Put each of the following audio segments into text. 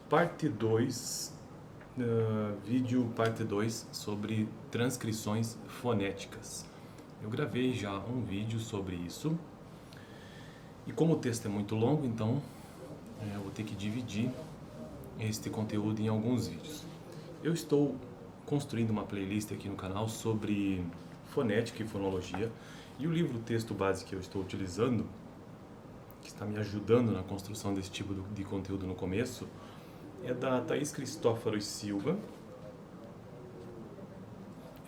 Parte 2, vídeo parte 2 sobre transcrições fonéticas. Eu gravei já um vídeo sobre isso e como o texto é muito longo, então eu vou ter que dividir este conteúdo em alguns vídeos. Eu estou construindo uma playlist aqui no canal sobre fonética e fonologia e o livro texto base que eu estou utilizando, que está me ajudando na construção desse tipo de conteúdo no começo, é da Thaís Cristófaro Silva.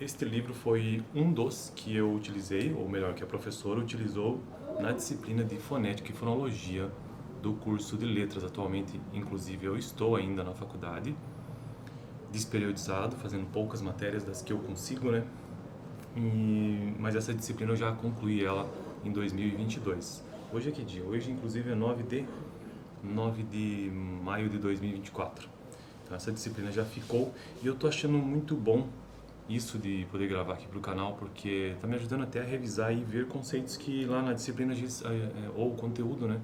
Este livro foi um dos que eu utilizei, ou melhor, que a professora utilizou na disciplina de fonética e fonologia do curso de letras. Atualmente, inclusive, eu estou ainda na faculdade, desperiodizado, fazendo poucas matérias das que eu consigo, né? Mas essa disciplina eu já concluí ela em 2022. Hoje é que dia? Hoje, inclusive, é 9 de maio de 2024. Então essa disciplina já ficou e eu tô achando muito bom isso de poder gravar aqui pro canal, porque tá me ajudando até a revisar e ver conceitos que lá na disciplina ou conteúdo, né,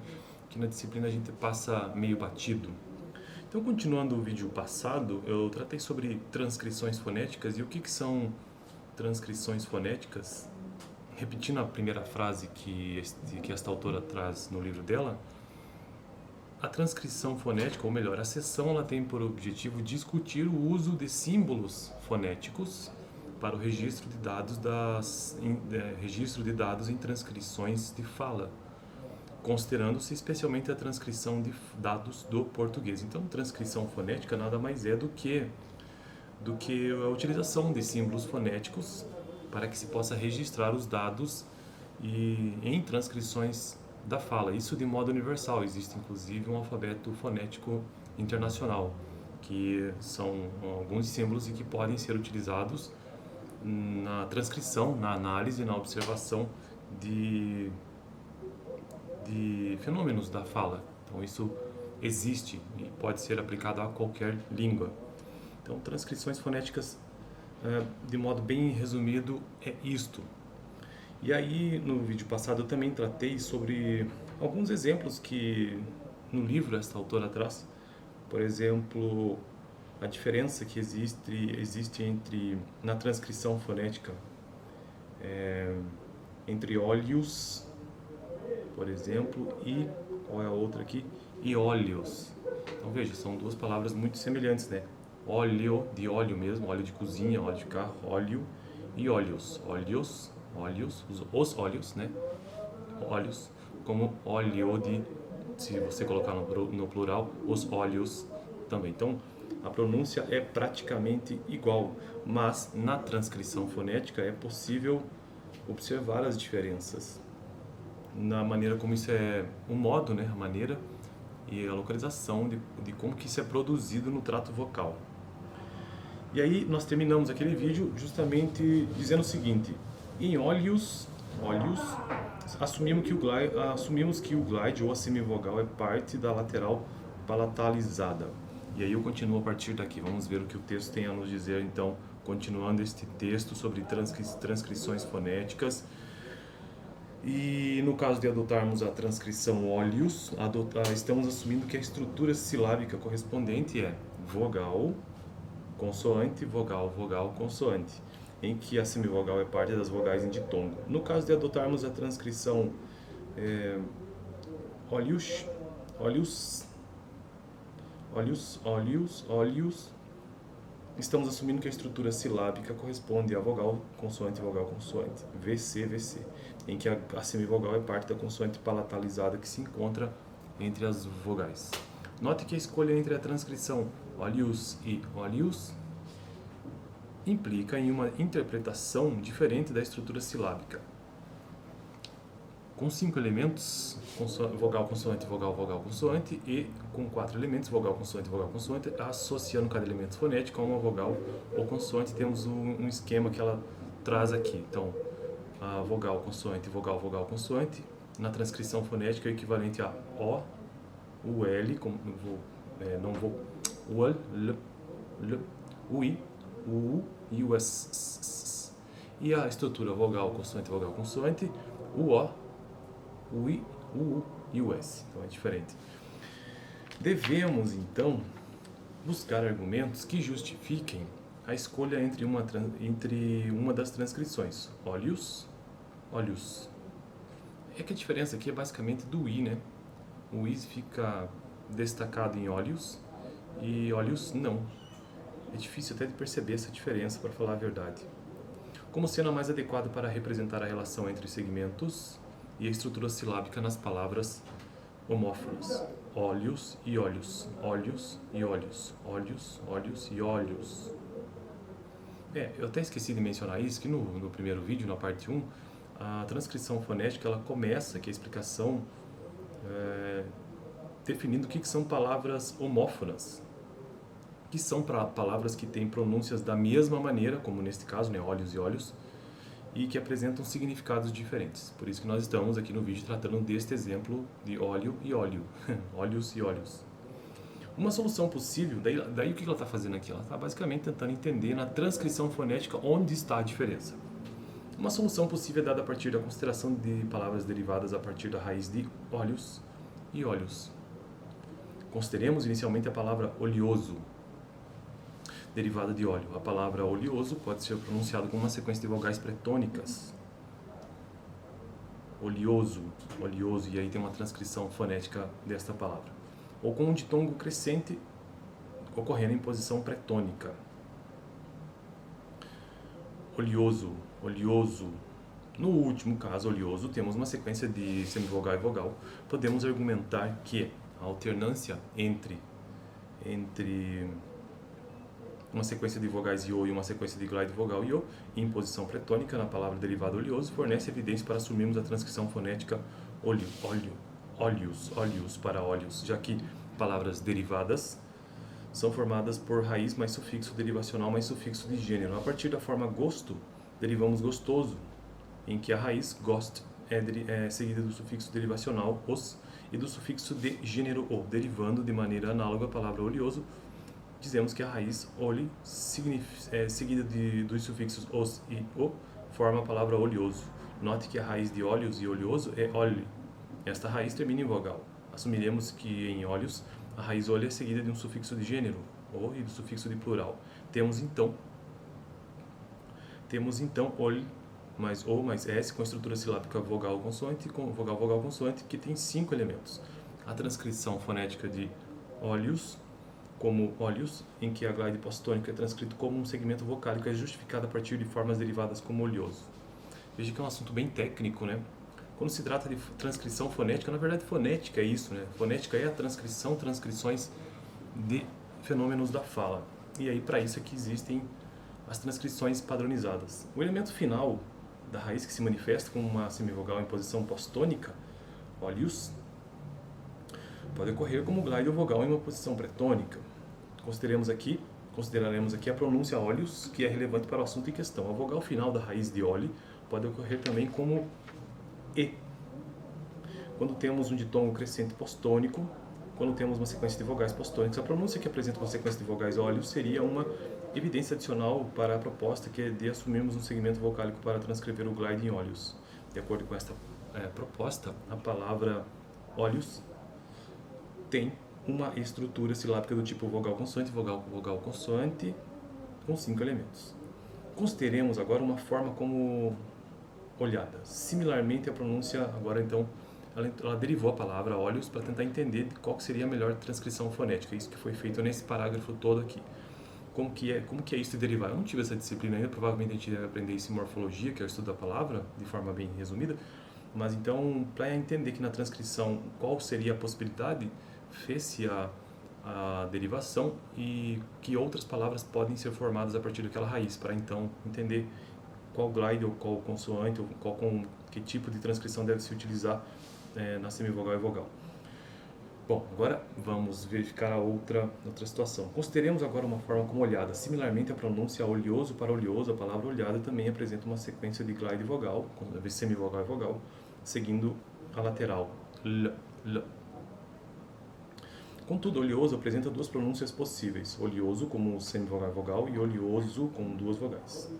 que na disciplina a gente passa meio batido. Então, continuando o vídeo passado, eu tratei sobre transcrições fonéticas e o que são transcrições fonéticas. Repetindo a primeira frase que esta autora traz no livro dela, a transcrição fonética, ou melhor, a seção, ela tem por objetivo discutir o uso de símbolos fonéticos para o registro de dados em transcrições de fala, considerando-se especialmente a transcrição de dados do português. Então, transcrição fonética nada mais é do que a utilização de símbolos fonéticos para que se possa registrar os dados em transcrições da fala. Isso de modo universal. Existe inclusive um alfabeto fonético internacional, que são alguns símbolos e que podem ser utilizados na transcrição, na análise, na observação de fenômenos da fala. Então isso existe e pode ser aplicado a qualquer língua. Então, transcrições fonéticas, de modo bem resumido, é isto. E aí, no vídeo passado, eu também tratei sobre alguns exemplos que no livro esta autora traz. Por exemplo, a diferença que existe na transcrição fonética entre óleos, por exemplo, e qual é a outra aqui? E óleos. Então veja, são duas palavras muito semelhantes, né? Óleo, de óleo mesmo, óleo de cozinha, óleo de carro, óleo, e óleos, os óleos, né? Óleos, como óleo se você colocar no plural, os óleos também. Então, a pronúncia é praticamente igual, mas na transcrição fonética é possível observar as diferenças na maneira como isso é, o modo, né? A maneira e a localização de como que isso é produzido no trato vocal. E aí nós terminamos aquele vídeo justamente dizendo o seguinte: em óleos, assumimos que o glide ou a semivogal é parte da lateral palatalizada. E aí eu continuo a partir daqui. Vamos ver o que o texto tem a nos dizer, então, continuando este texto sobre transcrições fonéticas. E no caso de adotarmos a transcrição óleos, estamos assumindo que a estrutura silábica correspondente é vogal, consoante, vogal, vogal, consoante, em que a semivogal é parte das vogais em ditongo. No caso de adotarmos a transcrição óleos, estamos assumindo que a estrutura silábica corresponde a vogal, consoante, VC, em que a semivogal é parte da consoante palatalizada que se encontra entre as vogais. Note que a escolha entre a transcrição óleos e óleos implica em uma interpretação diferente da estrutura silábica. Com 5 elementos, vogal, consoante, vogal, vogal, consoante, e com 4 elementos, vogal, consoante, associando cada elemento fonético a uma vogal ou consoante, temos um esquema que ela traz aqui. Então, a vogal, consoante, vogal, vogal, consoante, na transcrição fonética é equivalente a O, o L, o L, o I, o U e o S. E a estrutura vogal, consoante, o O, o I, o U e o S. Então é diferente. Devemos, então, buscar argumentos que justifiquem a escolha entre uma das transcrições, olhos, olhos. É que a diferença aqui é basicamente do i, né? O i fica destacado em olhos e olhos não. É difícil até de perceber essa diferença, para falar a verdade. Como sendo a mais adequada para representar a relação entre segmentos e a estrutura silábica nas palavras homófonas. Olhos e olhos, olhos e olhos, olhos, olhos e olhos. Eu até esqueci de mencionar isso, que no primeiro vídeo, na parte 1, a transcrição fonética ela começa, que é a explicação definindo o que são palavras homófonas, que são palavras que têm pronúncias da mesma maneira, como neste caso, né, olhos e olhos, e que apresentam significados diferentes. Por isso que nós estamos aqui no vídeo tratando deste exemplo de óleo e óleo, olhos e olhos. Uma solução possível, daí o que ela está fazendo aqui? Ela está basicamente tentando entender na transcrição fonética onde está a diferença. Uma solução possível é dada a partir da consideração de palavras derivadas a partir da raiz de olhos e olhos. Consideremos inicialmente a palavra oleoso, derivada de óleo. A palavra oleoso pode ser pronunciada com uma sequência de vogais pretônicas. Oleoso, oleoso, e aí tem uma transcrição fonética desta palavra. Ou com um ditongo crescente ocorrendo em posição pretônica. Oleoso, oleoso. No último caso, oleoso, temos uma sequência de semivogal e vogal. Podemos argumentar que a alternância entre uma sequência de vogais iô e uma sequência de glide vogal iô em posição pretônica na palavra derivada oleoso fornece evidência para assumirmos a transcrição fonética óleo, óleo, óleos, óleos para óleos, já que palavras derivadas são formadas por raiz mais sufixo derivacional mais sufixo de gênero. A partir da forma gosto, derivamos gostoso, em que a raiz gost é seguida do sufixo derivacional os e do sufixo de gênero o, derivando de maneira análoga a palavra oleoso. Dizemos que a raiz ole, seguida dos sufixos os e o, forma a palavra oleoso. Note que a raiz de óleos e oleoso é ole. Esta raiz termina em vogal. Assumiremos que em óleos a raiz ole é seguida de um sufixo de gênero, o, e do sufixo de plural. Temos então ole mais o mais s com estrutura silábica vogal-consoante com vogal-vogal-consoante que tem 5 elementos. A transcrição fonética de óleos como óleos, em que a glide pós-tônica é transcrito como um segmento vocálico, é justificada a partir de formas derivadas como oleoso. Veja que é um assunto bem técnico, né? Quando se trata de transcrição fonética, na verdade fonética é isso, né? Fonética é a transcrições de fenômenos da fala. E aí para isso é que existem as transcrições padronizadas. O elemento final da raiz que se manifesta como uma semivogal em posição pós-tônica, óleos, pode ocorrer como glide ou vogal em uma posição pretônica. Consideraremos aqui a pronúncia óleos, que é relevante para o assunto em questão. A vogal final da raiz de ole pode ocorrer também como e. Quando temos um ditongo crescente pós-tônico, quando temos uma sequência de vogais pós-tônicos, a pronúncia que apresenta uma sequência de vogais óleos seria uma evidência adicional para a proposta que é de assumirmos um segmento vocálico para transcrever o glide em óleos. De acordo com esta proposta, a palavra óleos tem uma estrutura silábica do tipo vogal-consoante, vogal-vogal-consoante, com 5 elementos. Consideremos agora uma forma como olhada. Similarmente, a pronúncia, agora então, ela derivou a palavra óleos para tentar entender qual seria a melhor transcrição fonética. Isso que foi feito nesse parágrafo todo aqui. Como que é isso de derivar? Eu não tive essa disciplina ainda, provavelmente a gente deve aprender isso em morfologia, que é o estudo da palavra, de forma bem resumida. Mas então, para entender que na transcrição qual seria a possibilidade, fez-se a derivação e que outras palavras podem ser formadas a partir daquela raiz, para então entender qual glide ou qual consoante ou que tipo de transcrição deve se utilizar na semivogal e vogal. Bom, agora vamos verificar a outra situação. Consideremos agora uma forma como olhada. Similarmente, a pronúncia oleoso para oleoso, a palavra olhada também apresenta uma sequência de glide vogal, semivogal e vogal, seguindo a lateral, l, l. Contudo, oleoso apresenta duas pronúncias possíveis, oleoso como semivogal e vogal e oleoso com duas vogais.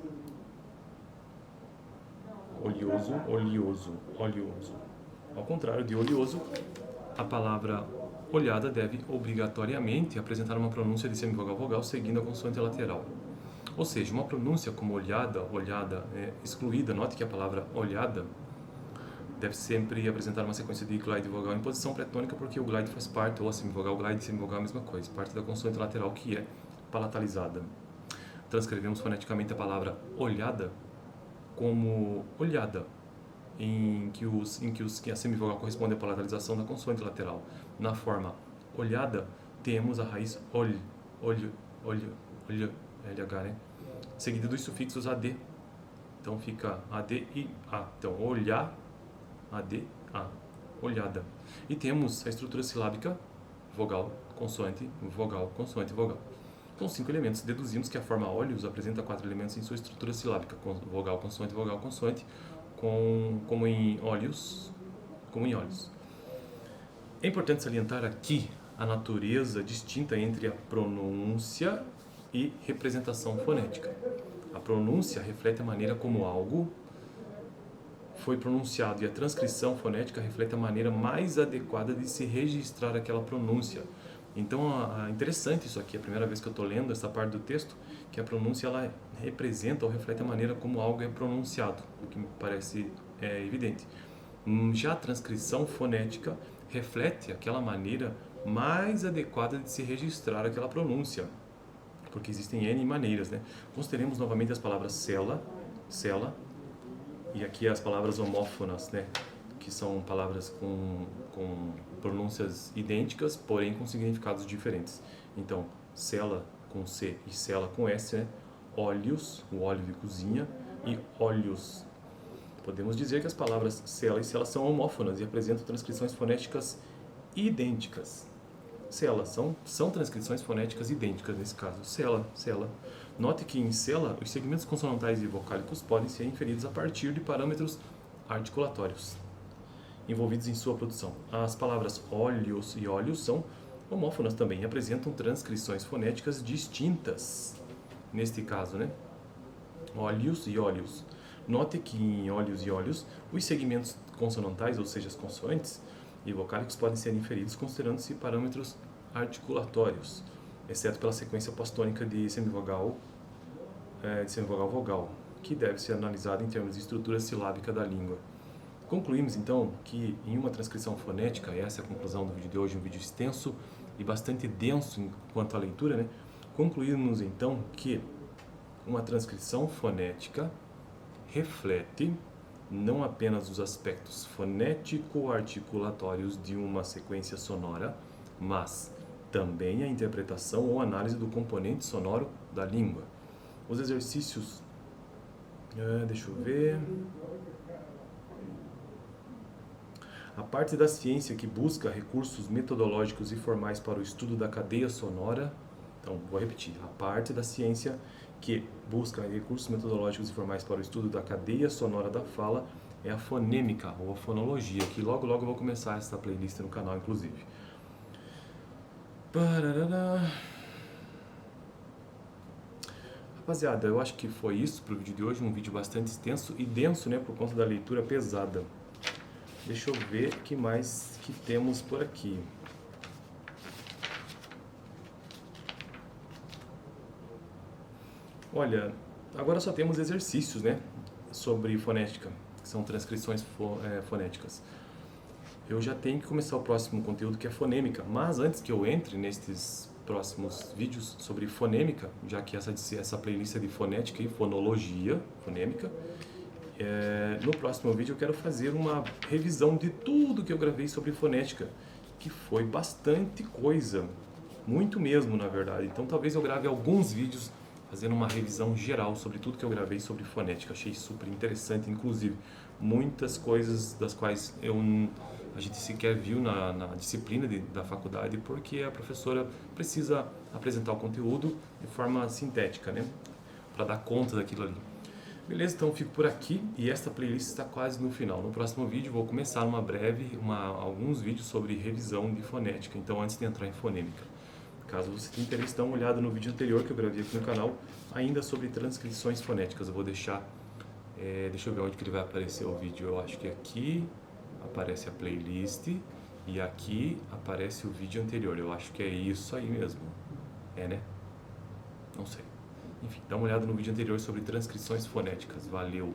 Oleoso, oleoso, oleoso. Ao contrário de oleoso, a palavra olhada deve obrigatoriamente apresentar uma pronúncia de semivogal-vogal seguindo a consoante lateral. Ou seja, uma pronúncia como olhada excluída, note que a palavra olhada deve sempre apresentar uma sequência de glide vogal em posição pré-tônica, porque o glide faz parte, ou a semivogal, glide e semivogal é a mesma coisa, parte da consoante lateral que é palatalizada. Transcrevemos foneticamente a palavra olhada como olhada, em que a semivogal corresponde à palatalização da consoante lateral. Na forma olhada, temos a raiz olho, LH, né? Seguida dos sufixos AD. Então fica AD e A. Então, olhar, AD, A. Olhada. E temos a estrutura silábica vogal, consoante, vogal, consoante, vogal. Com 5 elementos, deduzimos que a forma olhos apresenta 4 elementos em sua estrutura silábica, vogal, consoante, como em olhos. É importante salientar aqui a natureza distinta entre a pronúncia e representação fonética. A pronúncia reflete a maneira como algo foi pronunciado e a transcrição fonética reflete a maneira mais adequada de se registrar aquela pronúncia. Então, é interessante isso aqui, a primeira vez que eu estou lendo essa parte do texto, que a pronúncia ela representa ou reflete a maneira como algo é pronunciado, o que me parece evidente. Já a transcrição fonética reflete aquela maneira mais adequada de se registrar aquela pronúncia, porque existem N maneiras, né? Consideremos novamente as palavras cela, e aqui as palavras homófonas, né? Que são palavras com pronúncias idênticas, porém com significados diferentes. Então, cela com C e cela com S, né? Óleos, o óleo de cozinha, e óleos. Podemos dizer que as palavras cela e cela são homófonas e apresentam transcrições fonéticas idênticas. Cela são transcrições fonéticas idênticas nesse caso. Cela. Note que em cela, os segmentos consonantais e vocálicos podem ser inferidos a partir de parâmetros articulatórios envolvidos em sua produção. As palavras óleos e óleos são homófonas também e apresentam transcrições fonéticas distintas. Neste caso, né? Óleos e óleos. Note que em óleos e óleos, os segmentos consonantais, ou seja, as consoantes, e vocálicos podem ser inferidos considerando-se parâmetros articulatórios, exceto pela sequência pós-tônica de semivogal, vogal, que deve ser analisada em termos de estrutura silábica da língua. Concluímos então que em uma transcrição fonética, essa é a conclusão do vídeo de hoje, um vídeo extenso e bastante denso quanto à leitura, né? Concluímos então que uma transcrição fonética reflete não apenas os aspectos fonético-articulatórios de uma sequência sonora, mas também a interpretação ou análise do componente sonoro da língua. Os exercícios... deixa eu ver... A parte da ciência que busca recursos metodológicos e formais para o estudo da cadeia sonora... Então, vou repetir. A parte da ciência que busca recursos metodológicos e formais para o estudo da cadeia sonora da fala é a fonêmica ou a fonologia, que logo eu vou começar essa playlist no canal, inclusive. Rapaziada, eu acho que foi isso para o vídeo de hoje, um vídeo bastante extenso e denso, né, por conta da leitura pesada. Deixa eu ver o que mais que temos por aqui. Olha, agora só temos exercícios, né, sobre fonética, que são transcrições fonéticas. Eu já tenho que começar o próximo conteúdo, que é fonêmica, mas antes que eu entre nestes próximos vídeos sobre fonêmica, já que essa playlist é de fonética e fonologia, fonêmica, no próximo vídeo eu quero fazer uma revisão de tudo que eu gravei sobre fonética, que foi bastante coisa, muito mesmo na verdade. Então talvez eu grave alguns vídeos fazendo uma revisão geral sobre tudo que eu gravei sobre fonética. Achei super interessante, inclusive muitas coisas das quais a gente sequer viu na disciplina da faculdade, porque a professora precisa apresentar o conteúdo de forma sintética, né, para dar conta daquilo ali. Beleza, então fico por aqui e esta playlist está quase no final. No próximo vídeo vou começar alguns vídeos sobre revisão de fonética, então antes de entrar em fonêmica. Caso você tenha interesse, dá uma olhada no vídeo anterior que eu gravei aqui no canal, ainda sobre transcrições fonéticas. Eu vou deixar, deixa eu ver onde que ele vai aparecer o vídeo. Eu acho que aqui aparece a playlist E aqui aparece o vídeo anterior. Eu acho que é isso aí mesmo. É, né? Não sei. Enfim, dá uma olhada no vídeo anterior sobre transcrições fonéticas. Valeu!